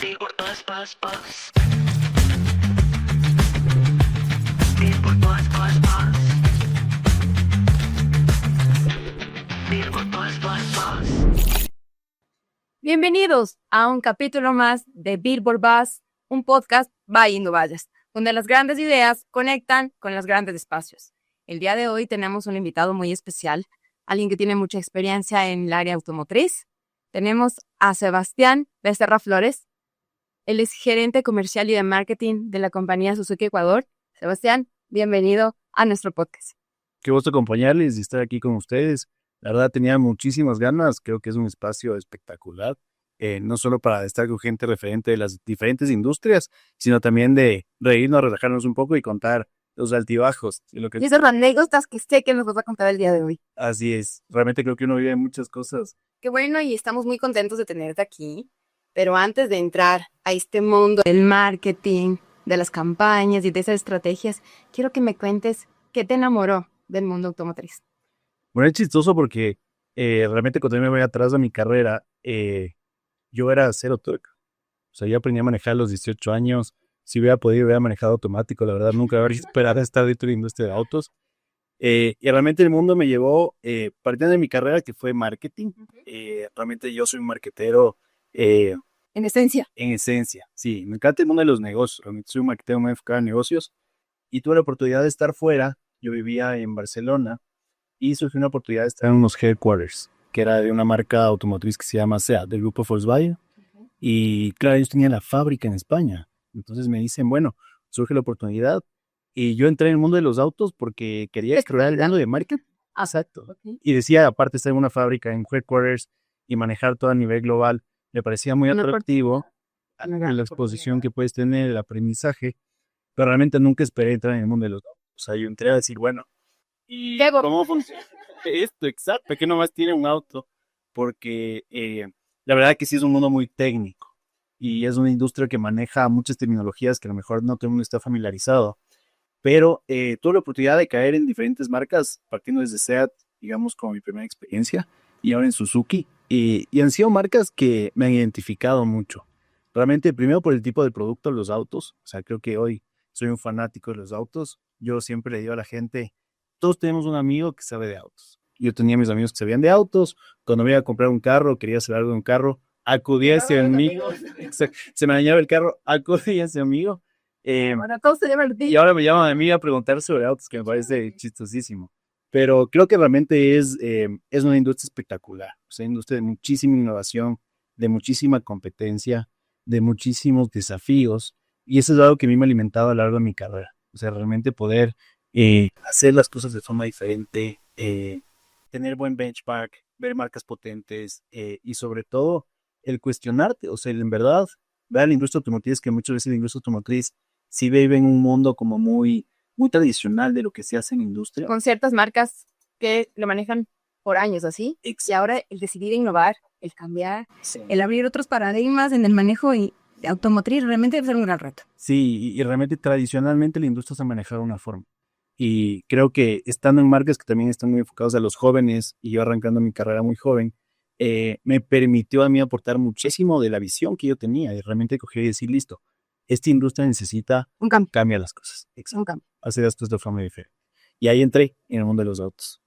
Billboard Buzz Buzz Buzz. Billboard Buzz Buzz Buzz. Billboard Buzz Buzz Buzz. Bienvenidos a un capítulo más de Billboard Buzz, un podcast by Innovallas, donde las grandes ideas conectan con los grandes espacios. El día de hoy tenemos un invitado muy especial, alguien que tiene mucha experiencia en el área automotriz. Tenemos a Sebastián Becerra Flores. Él es gerente comercial y de marketing de la compañía Suzuki Ecuador. Sebastián, bienvenido a nuestro podcast. Qué gusto acompañarles y estar aquí con ustedes. La verdad tenía muchísimas ganas, creo que es un espacio espectacular, no solo para estar con gente referente de las diferentes industrias, sino también de reírnos, relajarnos un poco y contar los altibajos. Y esas anécdotas que sé que nos vas a contar el día de hoy. Así es, realmente creo que uno vive muchas cosas. Qué bueno, y estamos muy contentos de tenerte aquí. Pero antes de entrar a este mundo del marketing, de las campañas y de esas estrategias, quiero que me cuentes qué te enamoró del mundo automotriz. Bueno, es chistoso porque realmente cuando yo me voy atrás de mi carrera, yo era cero truck. O sea, yo aprendí a manejar a los 18 años. Si hubiera podido, hubiera manejado automático. La verdad, nunca habría esperado estar dentro de la industria de autos. Y realmente el mundo me llevó, partiendo de mi carrera, que fue marketing. Realmente yo soy un marketero. En esencia. En esencia, sí. Me encanta el mundo de los negocios. Realmente soy un marketero muy enfocado en negocios. Y tuve la oportunidad de estar fuera. Yo vivía en Barcelona. Y surgió una oportunidad de estar en unos headquarters, que era de una marca automotriz que se llama SEAT, del grupo Volkswagen. Y claro, ellos tenían la fábrica en España. Entonces me dicen, bueno, surge la oportunidad. Y yo entré en el mundo de los autos porque quería explorar el mundo de marketing. Exacto. Okay. Y decía, aparte, estar en una fábrica, en headquarters, y manejar todo a nivel global, me parecía muy atractivo la exposición que puedes tener, el aprendizaje. Pero realmente nunca esperé entrar en el mundo de los autos. O sea, yo entré a decir, bueno, ¿y cómo funciona esto? Exacto, que nomás tiene un auto, porque la verdad que sí es un mundo muy técnico y es una industria que maneja muchas tecnologías que a lo mejor no todo el mundo está familiarizado, pero tuve la oportunidad de caer en diferentes marcas, partiendo desde SEAT, digamos, como mi primera experiencia, y ahora en Suzuki, y han sido marcas que me han identificado mucho. Realmente, primero por el tipo de producto, los autos, o sea, creo que hoy soy un fanático de los autos. Yo siempre le digo a la gente, todos tenemos un amigo que sabe de autos. Yo tenía mis amigos que sabían de autos. Cuando me iba a comprar un carro, quería hacer algo de un carro, acudía a ese amigo. Se me dañaba el carro, acudía a ese amigo. Ahora todo se llama y ahora me llaman a mí a preguntar sobre autos, que me parece chistosísimo. Pero creo que realmente es una industria espectacular. Es una industria de muchísima innovación, de muchísima competencia, de muchísimos desafíos. Y eso es algo que a mí me ha alimentado a lo largo de mi carrera. O sea, realmente poder hacer las cosas de forma diferente, tener buen benchmark, ver marcas potentes y sobre todo el cuestionarte, o sea, en verdad, ver la industria automotriz, que muchas veces la industria automotriz sí vive en un mundo como muy tradicional de lo que se hace en industria. Con ciertas marcas que lo manejan por años, ¿así? Y ahora el decidir innovar, el cambiar, sí, el abrir otros paradigmas en el manejo y automotriz realmente debe ser un gran reto. Sí, y realmente tradicionalmente la industria se ha manejado de una forma. Y creo que estando en marcas que también están muy enfocados a los jóvenes, y yo arrancando mi carrera muy joven, me permitió a mí aportar muchísimo de la visión que yo tenía, y realmente coger y decir, listo, esta industria necesita un cambio. Cambia las cosas. Exacto. Un cambio. Hacer esto de forma diferente. Y ahí entré en el mundo de los autos.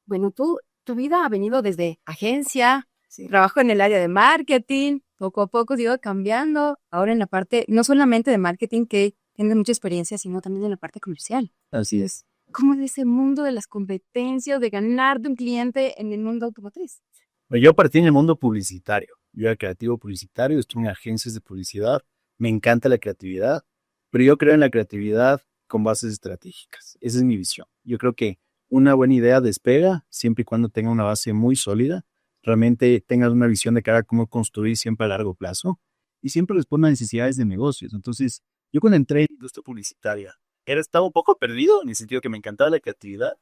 Bueno, tu vida ha venido desde agencia, sí, trabajo en el área de marketing, poco a poco sigo cambiando, ahora en la parte, no solamente de marketing, que tienes mucha experiencia, sino también en la parte comercial. Así es. ¿Cómo es ese mundo de las competencias, de ganar de un cliente en el mundo automotriz? Bueno, yo partí en el mundo publicitario. Yo era creativo publicitario, estuve en agencias de publicidad. Me encanta la creatividad, pero yo creo en la creatividad con bases estratégicas. Esa es mi visión. Yo creo que una buena idea despega siempre y cuando tenga una base muy sólida, realmente tengas una visión de cara a cómo construir siempre a largo plazo y siempre responda a necesidades de negocios. Entonces, yo cuando entré en la industria publicitaria, estaba un poco perdido en el sentido que me encantaba la creatividad,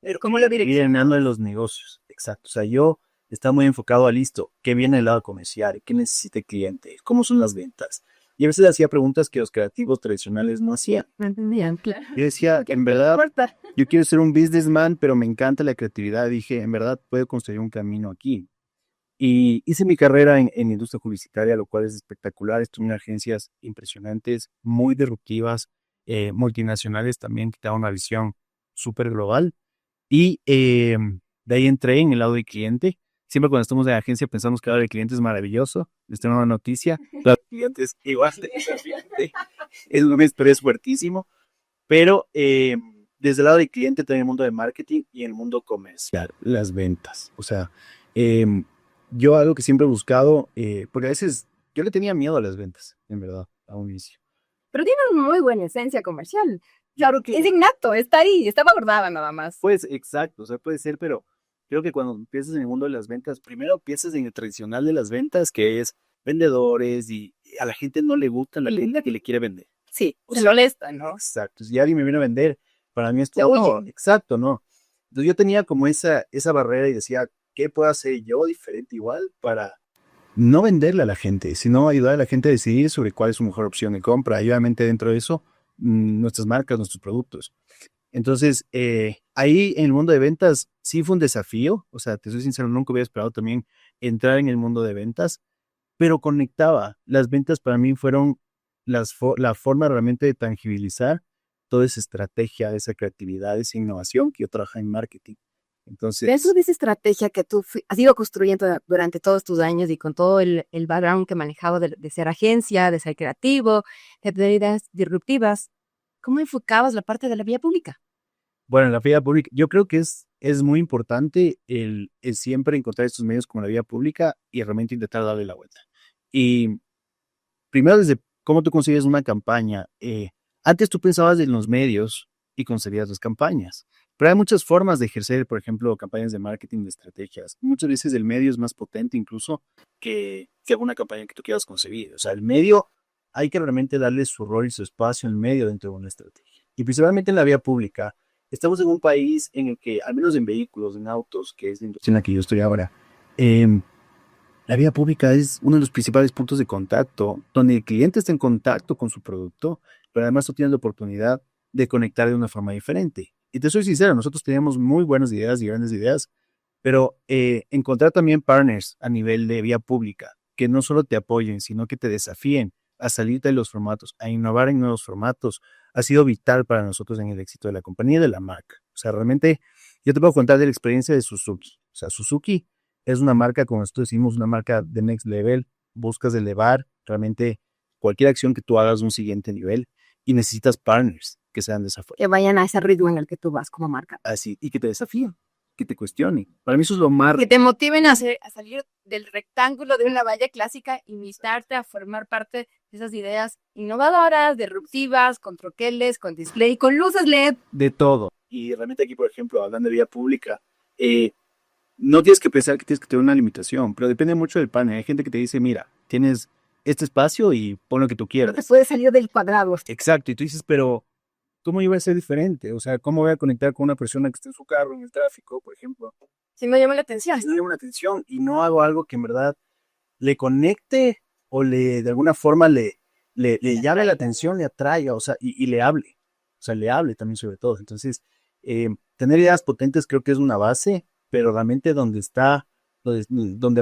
pero ¿cómo lo diré? Llenando de los negocios. Exacto. O sea, yo estaba muy enfocado a listo, qué viene del lado comercial, qué necesita el cliente, cómo son las ventas. Y a veces hacía preguntas que los creativos tradicionales no hacían. No entendían, claro. Yo decía, en verdad, yo quiero ser un businessman, pero me encanta la creatividad. Dije, en verdad, puedo construir un camino aquí. Y hice mi carrera en industria publicitaria, lo cual es espectacular. Estuve en agencias impresionantes, muy disruptivas, multinacionales también, que te daban una visión súper global. Y de ahí entré en el lado del cliente. Siempre cuando estamos en agencia pensamos que el lado del cliente es maravilloso. Les tengo una noticia. El lado del cliente es igual de desafiante. Es un estrés fuertísimo. Pero desde el lado del cliente también el mundo de marketing y el mundo comercial, las ventas. O sea, yo algo que siempre he buscado, porque a veces yo le tenía miedo a las ventas, en verdad, a un inicio. Pero tiene una muy buena esencia comercial. Claro que es innato, está ahí, está guardada nada más. Pues exacto, o sea, puede ser, pero creo que cuando empiezas en el mundo de las ventas, primero empiezas en el tradicional de las ventas, que es vendedores y a la gente no le gusta la tienda que le quiere vender. Sí, O se sea, lo molesta, ¿no? Exacto, si alguien me viene a vender, para mí es Se todo. huye. Exacto, ¿no? Entonces yo tenía como esa barrera y decía, ¿qué puedo hacer yo diferente igual para no venderle a la gente, sino ayudar a la gente a decidir sobre cuál es su mejor opción de compra? Y obviamente dentro de eso, nuestras marcas, nuestros productos. Entonces, ahí en el mundo de ventas sí fue un desafío, o sea, te soy sincero, nunca hubiera esperado también entrar en el mundo de ventas, pero conectaba. Las ventas para mí fueron la forma realmente de tangibilizar toda esa estrategia, esa creatividad, esa innovación que yo trabajaba en marketing. Entonces, De esa estrategia que tú has ido construyendo durante todos tus años y con todo el background que manejado de ser agencia, de ser creativo, de tener ideas disruptivas, ¿cómo enfocabas la parte de la vía pública? bueno, en la vía pública, yo creo que es muy importante el siempre encontrar estos medios como la vía pública y realmente intentar darle la vuelta. Y primero, desde cómo tú consigues una campaña. Antes tú pensabas en los medios y concebías las campañas, pero hay muchas formas de ejercer, por ejemplo, campañas de marketing, de estrategias. Muchas veces el medio es más potente incluso que alguna campaña que tú quieras concebir. O sea, el medio hay que realmente darle su rol y su espacio en medio dentro de una estrategia. Y principalmente en la vía pública, estamos en un país en el que, al menos en vehículos, en autos, que es la industria en la que yo estoy ahora, la vía pública es uno de los principales puntos de contacto, donde el cliente está en contacto con su producto, pero además tú tienes la oportunidad de conectar de una forma diferente. Y te soy sincero, nosotros teníamos muy buenas ideas y grandes ideas, pero encontrar también partners a nivel de vía pública, que no solo te apoyen, sino que te desafíen a salirte de los formatos, a innovar en nuevos formatos, ha sido vital para nosotros en el éxito de la compañía y de la marca. O sea, realmente yo te puedo contar de la experiencia de Suzuki. O sea, Suzuki es una marca, como nosotros decimos, una marca de next level. Buscas elevar realmente cualquier acción que tú hagas a un siguiente nivel y necesitas partners que sean de esa forma. Que vayan a ese ritmo en el que tú vas como marca. Así, y que te desafíen, que te cuestionen. Para mí eso es lo más... Que te motiven a salir del rectángulo de una valla clásica, invitarte a formar parte de esas ideas innovadoras, disruptivas, con troqueles, con display, con luces LED. De todo. Y realmente aquí, por ejemplo, hablando de vía pública, no tienes que pensar que tienes que tener una limitación, pero depende mucho del panel. Hay gente que te dice, mira, tienes este espacio y pon lo que tú No quieras. te puedes salir del cuadrado. Exacto, y tú dices, pero ¿cómo iba a ser diferente? O sea, ¿cómo voy a conectar con una persona que está en su carro, en el tráfico, por ejemplo? Si no llama la atención. Si no llama la atención y no hago algo que en verdad le conecte o de alguna forma le llame la atención, le atraiga, o sea, y le hable. O sea, le hable también sobre todo. Entonces, tener ideas potentes creo que es una base, pero realmente donde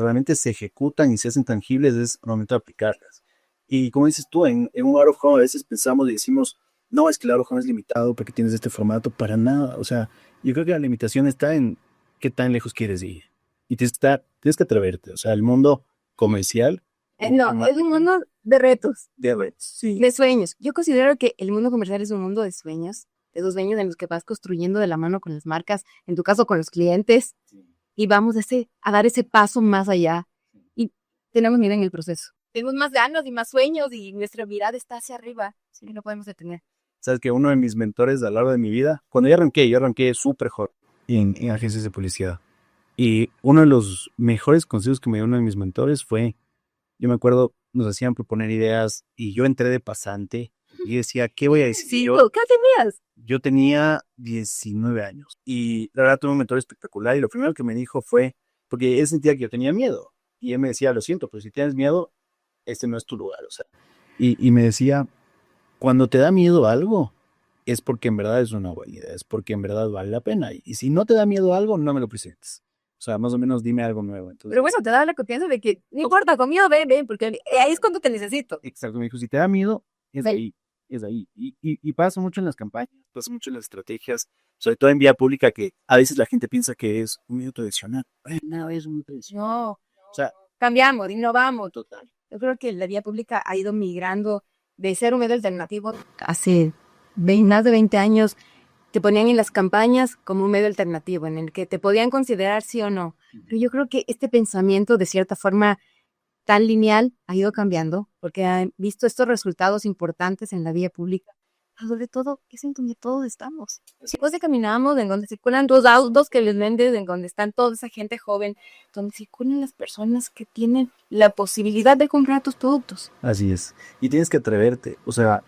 realmente se ejecutan y se hacen tangibles es realmente aplicarlas. Y como dices tú, en un out of home a veces pensamos y decimos, no, es que el out of home es limitado porque tienes este formato, para nada. O sea, yo creo que la limitación está en qué tan lejos quieres ir. Y tienes que atreverte. O sea, el mundo comercial. No, es un mundo de retos, De retos. Sí. de sueños. Yo considero que el mundo comercial es un mundo de sueños en los que vas construyendo de la mano con las marcas, en tu caso con los clientes, y vamos a dar ese paso más allá. Y tenemos miedo en el proceso. Tenemos más ganas y más sueños y nuestra mirada está hacia arriba, así que no podemos detener. Sabes que uno de mis mentores a lo largo de mi vida, cuando yo arranqué súper joven en agencias de publicidad. Y uno de los mejores consejos que me dio uno de mis mentores fue, yo me acuerdo, nos hacían proponer ideas y yo entré de pasante y decía, ¿qué voy a decir? Sí, ¿qué tenías? Yo tenía 19 años y la verdad tuve un mentor espectacular y lo primero que me dijo fue, porque él sentía que yo tenía miedo y él me decía, lo siento, pero si tienes miedo, este no es tu lugar, o sea. Y me decía, cuando te da miedo algo, es porque en verdad es una buena idea, es porque en verdad vale la pena. Y si no te da miedo algo, no me lo presentes. O sea, más o menos dime algo nuevo. Entonces, Pero bueno, te da la confianza de que no importa, conmigo ven, porque ahí es cuando te necesito. exacto, me dijo, si te da miedo, es Ven. ahí, es ahí. Y pasa mucho en las campañas, pasa mucho en las estrategias, sobre todo en vía pública, que a veces la gente piensa que es un medio tradicional. No, es un medio tradicional. No, O sea, cambiamos, innovamos. total. Yo creo que la vía pública ha ido migrando de ser un medio alternativo. Hace más de 20 años te ponían en las campañas como un medio alternativo en el que te podían considerar sí o no. Pero yo creo que este pensamiento, de cierta forma tan lineal, ha ido cambiando porque han visto estos resultados importantes en la vía pública. Pero sobre todo, es en donde todos estamos. Después de caminamos, en donde circulan dos autos que les venden, en donde están toda esa gente joven, donde circulan las personas que tienen la posibilidad de comprar tus productos. Así es. Y tienes que atreverte. O sea,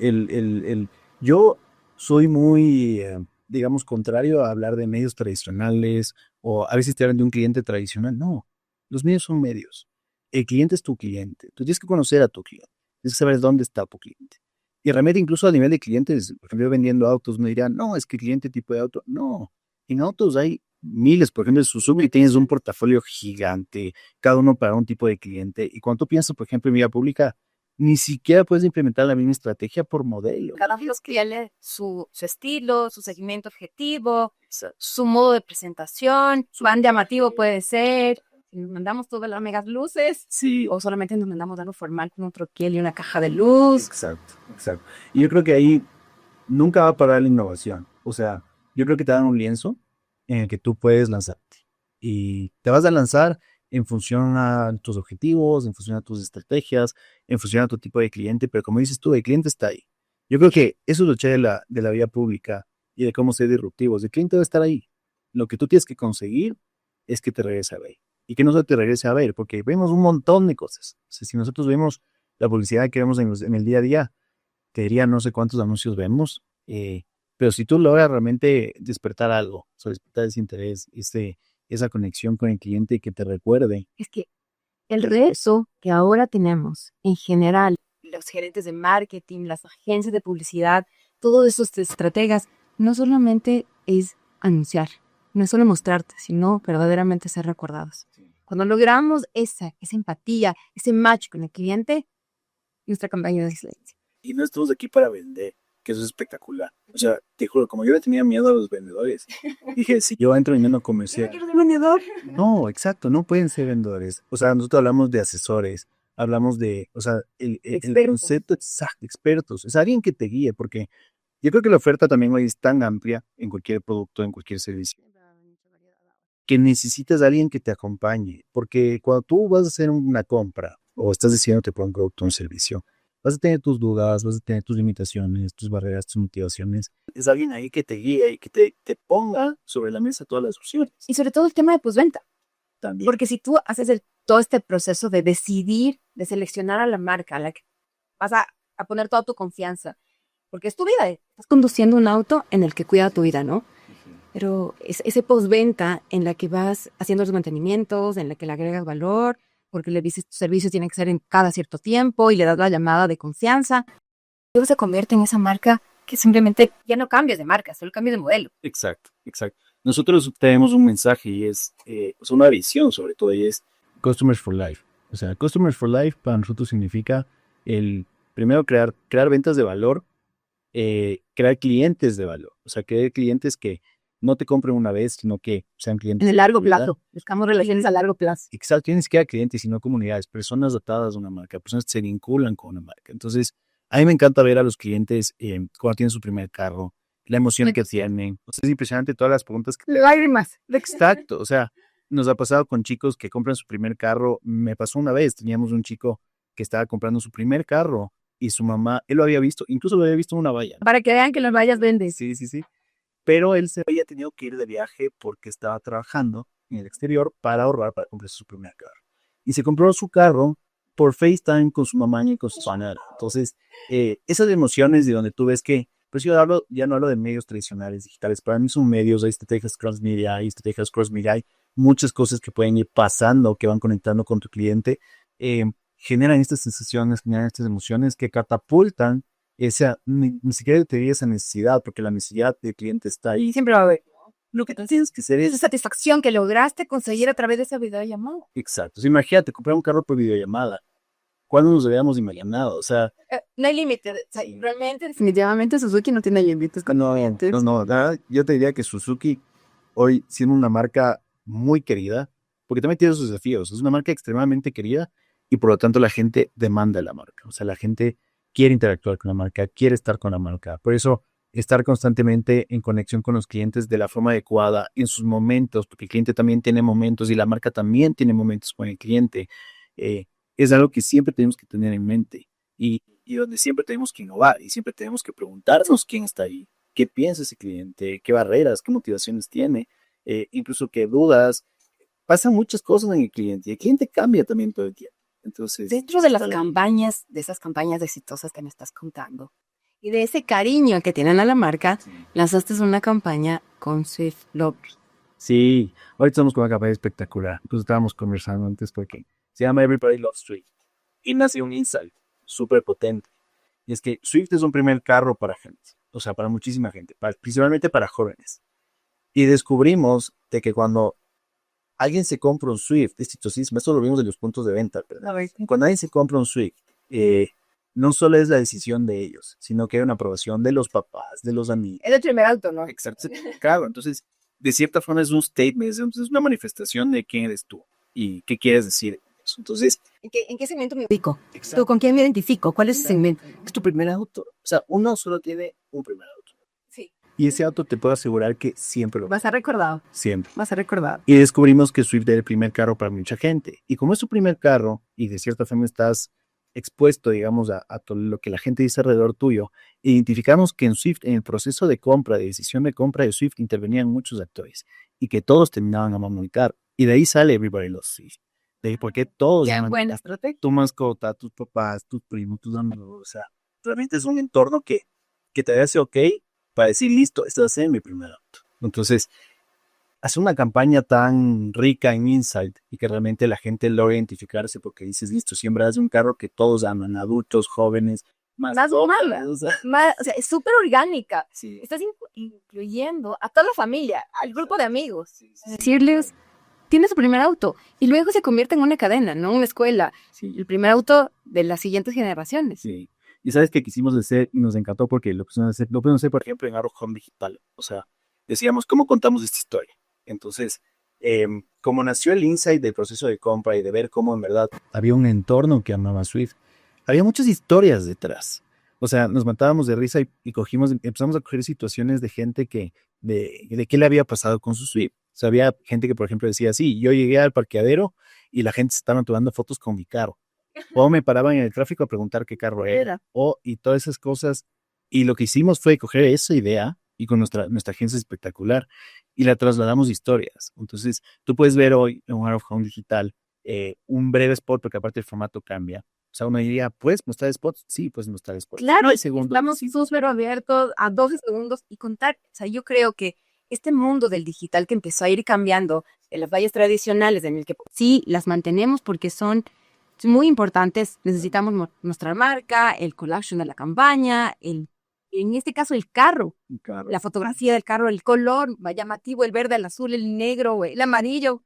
yo soy muy, digamos, contrario a hablar de medios tradicionales o a veces te hablan de un cliente tradicional. No, los medios son medios. El cliente es tu cliente. Tú tienes que conocer a tu cliente. Tienes que saber dónde está tu cliente. Y realmente incluso a nivel de clientes, por ejemplo, yo vendiendo autos, me dirán, no, es que cliente tipo de auto. No, en autos hay miles. Por ejemplo, en Suzuki tienes un portafolio gigante, cada uno para un tipo de cliente. Y cuando tú piensas, por ejemplo, en vía pública, ni siquiera puedes implementar la misma estrategia por modelo. Cada uno tiene su estilo, su segmento objetivo, su modo de presentación, su van llamativo puede ser. Si nos mandamos todas las megas luces, Sí, o solamente nos mandamos algo formal con un troquel y una caja de luz. exacto, exacto. Y yo creo que ahí nunca va a parar la innovación. O sea, yo creo que te dan un lienzo en el que tú puedes lanzarte. Y te vas a lanzar en función a tus objetivos, en función a tus estrategias, en función a tu tipo de cliente, pero como dices tú, el cliente está ahí. Yo creo que eso es lo chévere de la vía pública y de cómo ser disruptivos. El cliente va a estar ahí. Lo que tú tienes que conseguir es que te regrese a ver. Y que no solo te regrese a ver, porque vemos un montón de cosas. O sea, si nosotros vemos la publicidad que vemos en el día a día, te diría no sé cuántos anuncios vemos, pero si tú logras realmente despertar algo, o sea, despertar ese interés, esa conexión con el cliente que te recuerde. Es que el reto que ahora tenemos en general, los gerentes de marketing, las agencias de publicidad, todos esos estrategas, no solamente es anunciar, no es solo mostrarte, sino verdaderamente ser recordados. Cuando logramos esa empatía, ese match con el cliente, nuestra campaña de excelencia. Y no estamos aquí para vender, que eso es espectacular. O sea, te juro, como yo le tenía miedo a los vendedores, dije, sí, yo entro en medio comercial. Quiero ser vendedor. No, exacto, no pueden ser vendedores. O sea, nosotros hablamos de asesores, hablamos de, o sea, el Expertos. concepto exacto, expertos. Es alguien que te guíe, porque yo creo que la oferta también hoy es tan amplia en cualquier producto, en cualquier servicio, que necesitas a alguien que te acompañe. Porque cuando tú vas a hacer una compra o estás decidiéndote por un producto o un servicio, vas a tener tus dudas, vas a tener tus limitaciones, tus barreras, tus motivaciones. Es alguien ahí que te guíe y que te ponga sobre la mesa todas las opciones. Y sobre todo el tema de postventa. También. Porque si tú haces todo este proceso de decidir, de seleccionar a la marca a la que vas a poner toda tu confianza, porque es tu vida, estás conduciendo un auto en el que cuida tu vida, ¿no? Pero ese postventa en la que vas haciendo los mantenimientos, en la que le agregas valor, porque le dices tu servicio tiene que ser en cada cierto tiempo y le das la llamada de confianza, luego se convierte en esa marca que simplemente ya no cambias de marca, solo cambias de modelo. Exacto, exacto. Nosotros tenemos un mensaje y es una visión sobre todo y es Customers for Life. O sea, Customers for Life para nosotros significa el primero crear ventas de valor, crear clientes de valor. O sea, crear clientes que no te compren una vez, sino que sean clientes. En el largo plazo, buscamos relaciones a largo plazo. Exacto, tienes que crear clientes y no comunidades, personas atadas a una marca, personas que se vinculan con una marca. Entonces, a mí me encanta ver a los clientes cuando tienen su primer carro, la emoción que tienen. O sea, es impresionante todas las preguntas. Lágrimas. Exacto, o sea, nos ha pasado con chicos que compran su primer carro. Me pasó una vez, teníamos un chico que estaba comprando su primer carro y su mamá, él lo había visto, incluso lo había visto en una valla. Para que vean que las vallas venden. Sí, sí, sí. Pero él se había tenido que ir de viaje porque estaba trabajando en el exterior para ahorrar para comprarse su primer carro. Y se compró su carro por FaceTime con su mamá y con su hermana. Entonces, esas emociones de donde tú ves que, pues yo ya no hablo de medios tradicionales digitales, para mí son medios, hay estrategias cross-media, hay estrategias cross-media, hay muchas cosas que pueden ir pasando, que van conectando con tu cliente, generan estas sensaciones, generan estas emociones que catapultan esa, ni siquiera te diría esa necesidad, porque la necesidad del cliente está ahí. Y siempre va a haber. Lo que tienes que hacer Esa es... satisfacción que lograste conseguir a través de esa videollamada. Exacto. O sea, imagínate, comprar un carro por videollamada. ¿Cuándo nos habíamos imaginado? O sea, No hay límite. O sea, sí. realmente, definitivamente Suzuki no tiene límites con clientes. No, nada, yo te diría que Suzuki hoy siendo una marca muy querida, porque también tiene sus desafíos, es una marca extremadamente querida y por lo tanto la gente demanda la marca, o sea, la gente quiere interactuar con la marca, quiere estar con la marca, por eso estar constantemente en conexión con los clientes de la forma adecuada en sus momentos, porque el cliente también tiene momentos y la marca también tiene momentos con el cliente, eh, es algo que siempre tenemos que tener en mente y donde siempre tenemos que innovar y siempre tenemos que preguntarnos quién está ahí, qué piensa ese cliente, qué barreras, qué motivaciones tiene, incluso qué dudas. Pasan muchas cosas en el cliente y el cliente cambia también todo el tiempo. Entonces, Dentro de las campañas, de esas campañas exitosas que me estás contando, y de ese cariño que tienen a la marca, lanzaste una campaña con Swift Lovers. sí, ahorita estamos con una campaña espectacular. Pues estábamos conversando antes porque se llama Everybody Loves Swift. Y nació un insight súper potente. Y es que Swift es un primer carro para gente, o sea, para muchísima gente, principalmente para jóvenes. Y descubrimos de que cuando alguien se compra un Swift, es chistosísimo, eso lo vimos en los puntos de venta, ¿verdad? A ver, Cuando alguien se compra un Swift, no solo es la decisión de ellos, sino que hay una aprobación de los papás, de los amigos. es el primer auto, ¿no? Exacto, claro, entonces, de cierta forma es un statement, es una manifestación de quién eres tú y qué quieres decir. Entonces, ¿En qué segmento me ubico? ¿Tú exacto, con quién me identifico? ¿Cuál es ese segmento? es tu primer auto. O sea, uno solo tiene un primer auto. Sí. Y ese auto te puedo asegurar que siempre lo va. Va a ser recordado. Siempre. Va a ser recordado. Y descubrimos que Swift era el primer carro para mucha gente. Y como es tu primer carro y de cierta forma estás expuesto, digamos, a todo lo que la gente dice alrededor tuyo, identificamos que en Swift, en el proceso de compra, de decisión de compra de Swift, intervenían muchos actores y que todos terminaban amando el carro. Y de ahí sale Everybody Loves Swift. De ahí porque todos Ya, aman buena estrategia. tu mascota, tus papás, tus primos, tus amigos. O sea, realmente es un entorno que te hace ok para decir, listo, este va a ser mi primer auto. Entonces, hace una campaña tan rica en insight y que realmente la gente logra identificarse porque dices, listo, siembra de un carro que todos aman, adultos, jóvenes, Más jóvenes, humana. o sea, O sea, es súper orgánica. sí, Estás incluyendo a toda la familia, al grupo de amigos. sí, sí, Decirles, tiene su primer auto y luego se convierte en una cadena, ¿no? Una escuela. sí, El primer auto de las siguientes generaciones. sí. Y sabes que quisimos hacer y nos encantó porque lo podemos hacer, por ejemplo, en Arrow Home Digital. O sea, decíamos, ¿cómo contamos esta historia? Entonces, como nació el insight del proceso de compra y de ver cómo en verdad había un entorno que amaba Swift, había muchas historias detrás. O sea, nos matábamos de risa y empezamos a coger situaciones de gente de qué le había pasado con su Swift. O sea, había gente que, por ejemplo, decía, sí, yo llegué al parqueadero y la gente se estaba tomando fotos con mi carro. O me paraban en el tráfico a preguntar qué carro era. Y todas esas cosas. Y lo que hicimos fue coger esa idea y con nuestra agencia espectacular y la trasladamos a historias. Entonces, tú puedes ver hoy en un Out of Home Digital un breve spot, porque aparte el formato cambia. O sea, uno diría, ¿puedes mostrar spots? Sí, puedes mostrar spots. Claro, no hay segundos. estamos súper abiertos a 12 segundos y contar. O sea, yo creo que este mundo del digital que empezó a ir cambiando de las vallas tradicionales, en el que sí las mantenemos porque son muy importantes. Necesitamos nuestra marca, el collage de la campaña, en este caso el carro, Claro. la fotografía del carro, el color llamativo, el verde, el azul, el negro, el amarillo.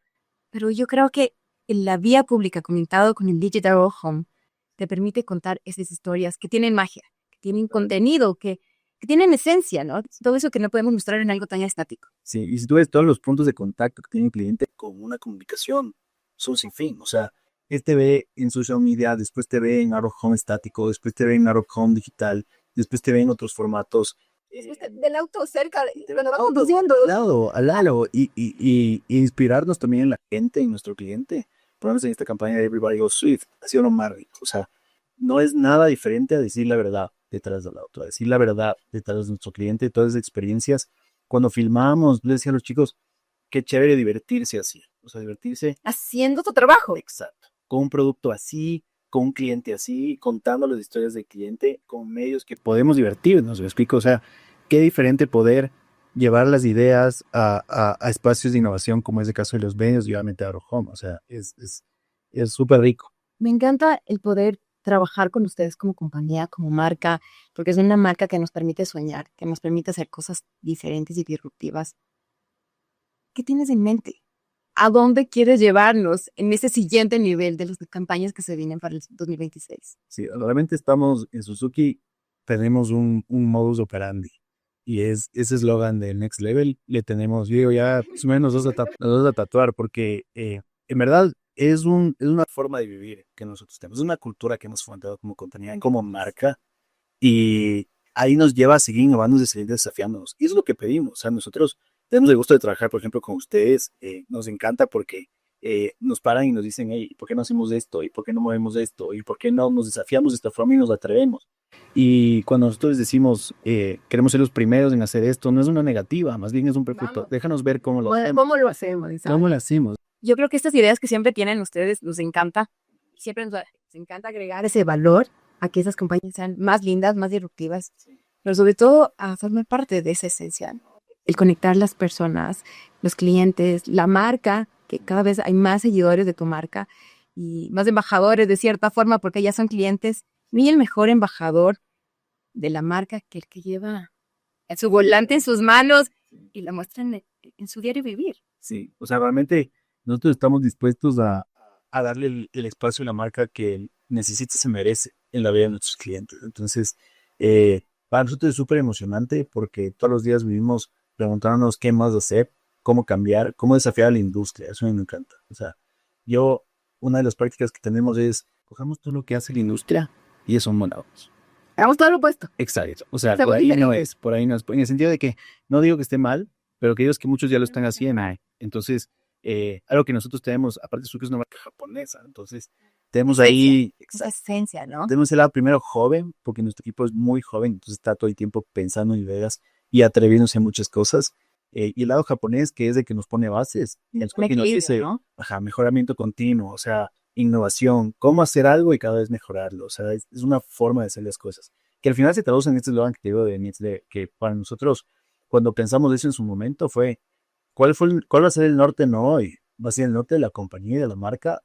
Pero yo creo que en la vía pública conectado con el Digital Home te permite contar esas historias que tienen magia, que tienen contenido, que tienen esencia, ¿no? Todo eso que no podemos mostrar en algo tan estático. Sí, y si tú ves todos los puntos de contacto que tiene el cliente con una comunicación, son sin fin. O sea, él te ve en social media, después te ve en Out of Home estático, después te ve en Out of Home digital, después te ve en otros formatos. Del auto cerca, cuando va Conduciendo. Al lado, y inspirarnos también en la gente, en nuestro cliente. Por lo menos en esta campaña de Everybody Goes Swift, ha sido lo más rico. O sea, no es nada diferente a decir la verdad detrás del auto, a decir la verdad detrás de nuestro cliente, todas esas experiencias. Cuando filmamos, les decía a los chicos, qué chévere divertirse así. O sea, divertirse. Haciendo tu trabajo. Exacto. Con un producto así, con un cliente así, contando las historias del cliente, con medios que podemos divertirnos. ¿Me explico? O sea, qué diferente poder llevar las ideas a espacios de innovación, como es el caso de los medios y obviamente a Home. O sea, es súper rico. Me encanta el poder trabajar con ustedes como compañía, como marca, porque es una marca que nos permite soñar, que nos permite hacer cosas diferentes y disruptivas. ¿qué tienes en mente? ¿A dónde quieres llevarnos en ese siguiente nivel de las campañas que se vienen para el 2026? Sí, realmente estamos en Suzuki, tenemos un modus operandi y es ese eslogan de Next Level, le tenemos, yo digo ya más o menos los dos a tatuar porque en verdad es una forma de vivir que nosotros tenemos, es una cultura que hemos fomentado como compañía, como marca y ahí nos lleva a seguir innovando, a seguir desafiándonos y eso es lo que pedimos, o sea, nosotros tenemos el gusto de trabajar, por ejemplo, con ustedes, nos encanta porque nos paran y nos dicen, hey, ¿por qué no hacemos esto? ¿Y por qué no movemos esto? ¿Y por qué no nos desafiamos de esta forma y nos atrevemos? Y cuando nosotros decimos, queremos ser los primeros en hacer esto, no es una negativa, más bien es un perfecto. Vamos. Déjanos ver cómo lo hacemos. ¿Cómo lo hacemos? ¿Sabes? ¿Cómo lo hacemos? Yo creo que estas ideas que siempre tienen ustedes nos encanta. Siempre nos encanta agregar ese valor a que esas compañías sean más lindas, más disruptivas, pero sobre todo a formar parte de esa esencia, ¿no? El conectar las personas, los clientes, la marca, que cada vez hay más seguidores de tu marca y más embajadores de cierta forma porque ya son clientes. Ni el mejor embajador de la marca que el que lleva en su volante en sus manos y la muestra en su diario vivir. Sí, o sea, realmente nosotros estamos dispuestos a darle el espacio a la marca que necesita, se merece en la vida de nuestros clientes. Entonces, para nosotros es súper emocionante porque todos los días vivimos preguntándonos qué más hacer, cómo cambiar, cómo desafiar a la industria. Eso a mí me encanta. O sea, una de las prácticas que tenemos es, cojamos todo lo que hace la industria y eso son monólogos. Hagamos todo lo opuesto. Exacto. O sea, por ahí no es, en el sentido de que no digo que esté mal, pero que digo es que muchos ya lo están haciendo. Entonces, algo que nosotros tenemos, aparte de que es una marca japonesa, entonces tenemos ahí esa esencia, ¿no? tenemos el lado primero joven, porque nuestro equipo es muy joven, entonces está todo el tiempo pensando en ideas y atreviéndose a muchas cosas. Y el lado japonés, que es de que nos pone bases, y nos dice, ¿no? mejoramiento continuo, o sea, innovación, cómo hacer algo y cada vez mejorarlo, o sea, es una forma de hacer las cosas. Que al final se traduce en este eslogan que te digo de Nietzsche, que para nosotros, cuando pensamos eso en su momento, fue, ¿cuál va a ser el norte no hoy? Va a ser el norte de la compañía y de la marca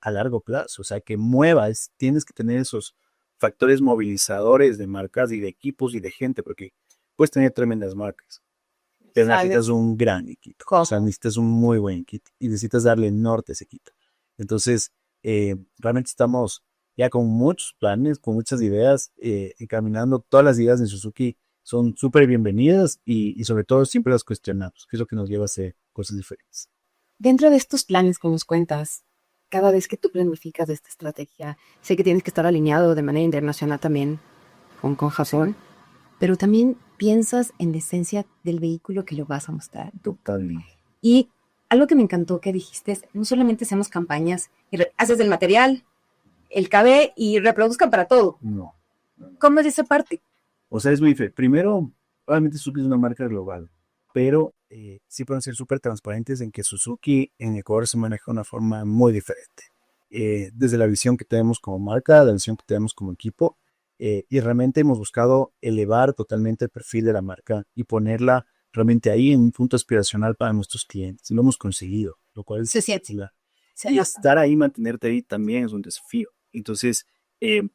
a largo plazo, o sea, que muevas, tienes que tener esos factores movilizadores de marcas y de equipos y de gente, porque puedes tener tremendas marcas, pero necesitas un gran equipo, o sea, necesitas un muy buen equipo y necesitas darle norte a ese equipo. Entonces, realmente estamos ya con muchos planes, con muchas ideas, encaminando todas las ideas de Suzuki son súper bienvenidas y sobre todo siempre las cuestionamos, que es lo que nos lleva a hacer cosas diferentes. Dentro de estos planes que nos cuentas, cada vez que tú planificas esta estrategia, sé que tienes que estar alineado de manera internacional también con Japón, pero también piensas en la esencia del vehículo que lo vas a mostrar. Totalmente. Y algo que me encantó que dijiste es, no solamente hacemos campañas y haces el material, el KB y reproduzcan para todo. No. ¿Cómo es esa parte? O sea, es muy diferente. Primero, obviamente Suzuki es una marca global, pero sí pueden ser súper transparentes en que Suzuki en Ecuador se maneja de una forma muy diferente. Desde la visión que tenemos como marca, la visión que tenemos como equipo, y realmente hemos buscado elevar totalmente el perfil de la marca y ponerla realmente ahí en un punto aspiracional para nuestros clientes. Y lo hemos conseguido, lo cual es... Se siente. Y estar ahí, mantenerte ahí también es un desafío. Entonces,